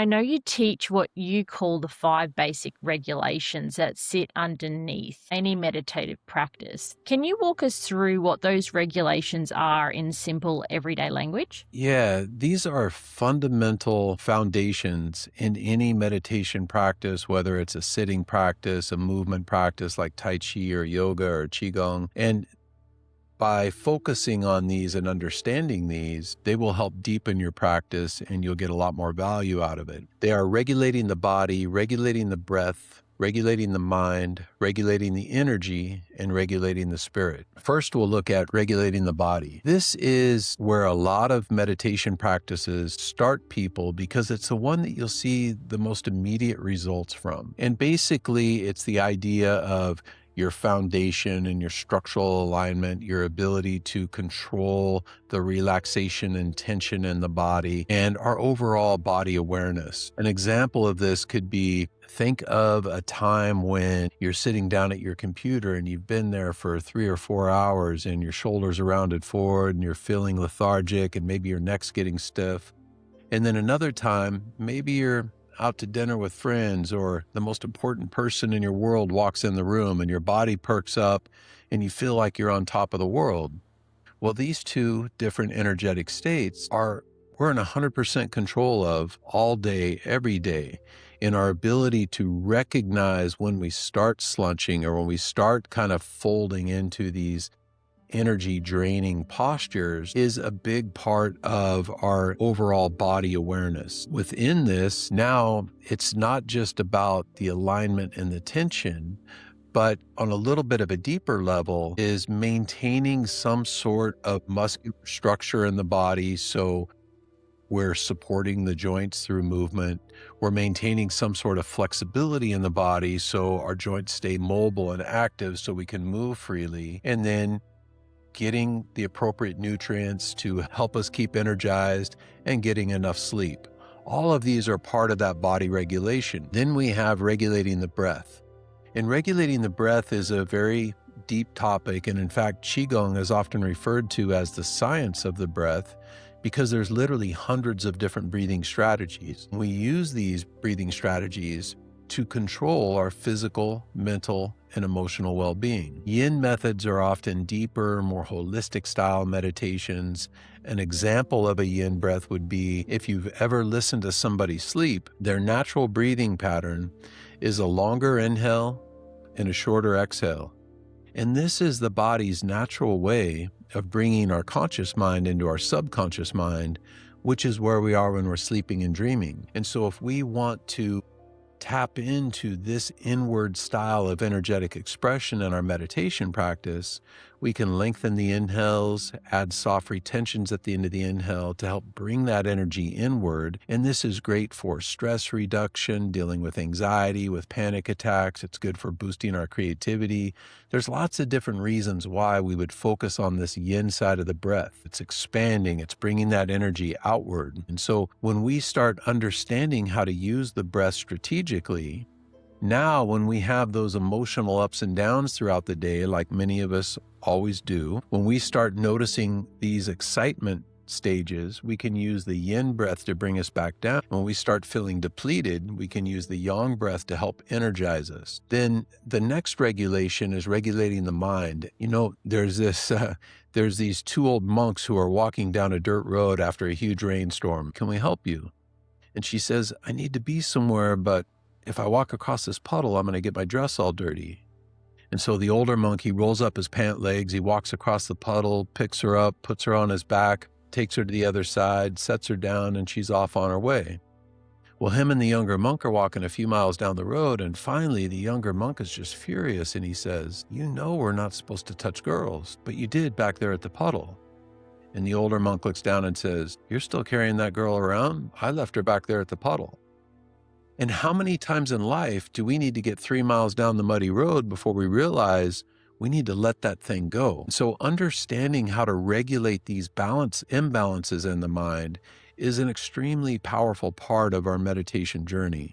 I know you teach what you call the five basic regulations that sit underneath any meditative practice. Can you walk us through what those regulations are in simple everyday language? Yeah, these are fundamental foundations in any meditation practice, whether it's a sitting practice, a movement practice like Tai Chi or yoga or Qigong. And by focusing on these and understanding these, they will help deepen your practice and you'll get a lot more value out of it. They are regulating the body, regulating the breath, regulating the mind, regulating the energy, and regulating the spirit. First, we'll look at regulating the body. This is where a lot of meditation practices start people because it's the one that you'll see the most immediate results from. And basically, it's the idea of your foundation and your structural alignment, your ability to control the relaxation and tension in the body, and our overall body awareness. An example of this could be think of a time when you're sitting down at your computer and you've been there for 3 or 4 hours and your shoulders are rounded forward and you're feeling lethargic and maybe your neck's getting stiff. And then another time, maybe you're out to dinner with friends or the most important person in your world walks in the room and your body perks up and you feel like you're on top of the world. Well, these two different energetic states are we're in 100% control of all day, every day, in our ability to recognize when we start slunching or when we start kind of folding into these energy draining postures is a big part of our overall body awareness. Within this, now it's not just about the alignment and the tension, but on a little bit of a deeper level is maintaining some sort of muscular structure in the body. So we're supporting the joints through movement. We're maintaining some sort of flexibility in the body so our joints stay mobile and active so we can move freely. And then getting the appropriate nutrients to help us keep energized, and getting enough sleep. All of these are part of that body regulation. Then we have regulating the breath. And regulating the breath is a very deep topic. And in fact, Qigong is often referred to as the science of the breath because there's literally hundreds of different breathing strategies. We use these breathing strategies to control our physical, mental, and emotional well-being. Yin methods are often deeper, more holistic style meditations. An example of a yin breath would be if you've ever listened to somebody sleep, their natural breathing pattern is a longer inhale and a shorter exhale. And this is the body's natural way of bringing our conscious mind into our subconscious mind, which is where we are when we're sleeping and dreaming. And so if we want to tap into this inward style of energetic expression in our meditation practice, we can lengthen the inhales, add soft retentions at the end of the inhale to help bring that energy inward. And this is great for stress reduction, dealing with anxiety, with panic attacks. It's good for boosting our creativity. There's lots of different reasons why we would focus on this yin side of the breath. It's expanding, it's bringing that energy outward. And so when we start understanding how to use the breath strategically, now, when we have those emotional ups and downs throughout the day, like many of us always do, when we start noticing these excitement stages, we can use the yin breath to bring us back down. When we start feeling depleted, we can use the yang breath to help energize us. Then the next regulation is regulating the mind. You know, there's these two old monks who are walking down a dirt road after a huge rainstorm. Can we help you? And she says, I need to be somewhere, but if I walk across this puddle, I'm going to get my dress all dirty. And so the older monk, he rolls up his pant legs, he walks across the puddle, picks her up, puts her on his back, takes her to the other side, sets her down, and she's off on her way. Well, him and the younger monk are walking a few miles down the road, and finally the younger monk is just furious, and he says, you know we're not supposed to touch girls, but you did back there at the puddle. And the older monk looks down and says, you're still carrying that girl around? I left her back there at the puddle. And how many times in life do we need to get 3 miles down the muddy road before we realize we need to let that thing go? So understanding how to regulate these imbalances in the mind is an extremely powerful part of our meditation journey.